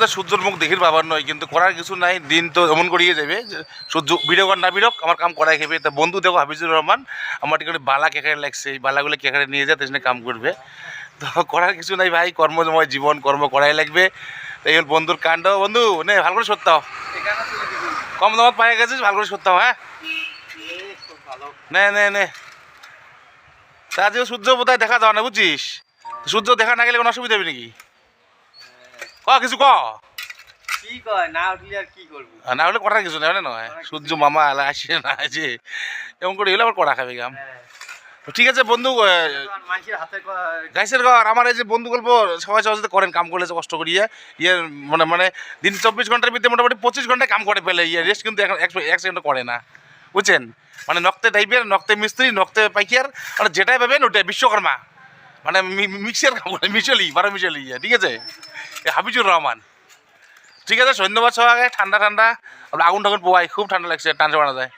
তো সূর্যর মুখ দেখির পাবার নয়, কিন্তু করার কিছু নাই, দিন তো এমন করিয়ে যাবে সূর্য ভিডিও কর না বিরক আমার কাম করাই খেবে। তা বন্ধু দেখো হাফিজুর রহমান আমার টিকে বালা কেখারে লাগছে, এই বালাগুলো কেখারে নিয়ে যায় তেজনে কাম করবে। তো করার কিছু নাই ভাই, কর্মজময় জীবন, কর্ম করাই লাগবে। এই হল বন্ধুর কাণ্ড। বন্ধু নে ভালো করে সত্যাও, কম দামত পাই গেছিস, ভালো করে সত্যাও। হ্যাঁ নে নে নে। তা আজকে সূর্য বোধহয় দেখা যাওয়া না বুঝছিস, সূর্য দেখা না গেলে কোনো অসুবিধা হবে নাকি? ক কিছু ক না হলে করার কিছু নেই নয়, সূর্য মামা আলা আসে না আসে এমন করে হলে আবার করা খাবে গাম। ঠিক আছে বন্ধু, গাইসের ঘর আমার এই যে বন্ধু গল্প সবাই সহজে করেন, কাম করলে কষ্ট করিয়ে ইয়ে মানে মানে দিন 24 ঘন্টার ভিতরে মোটামুটি 25 ঘন্টায় কাম করে ফেলে, ইয়ে রেস্ট কিন্তু এখন 1 সেকেন্ড করে না বুঝছেন। মানে নক্তে টাইপের, নক্তে মিস্ত্রি, নক্তে পাইকার, মানে যেটাই পাবেন ওটাই বিশ্বকর্মা, মানে মিক্সার কাম করে, মিশলি 12 মিশলি ইয়ে। ঠিক আছে, হাফিজুর রহমান। ঠিক আছে ধন্যবাদ সবাই। ঠান্ডা ঠান্ডা আমরা আগুন টাগুন পোয়াই, খুব ঠান্ডা লাগছে, টান বানা যায়।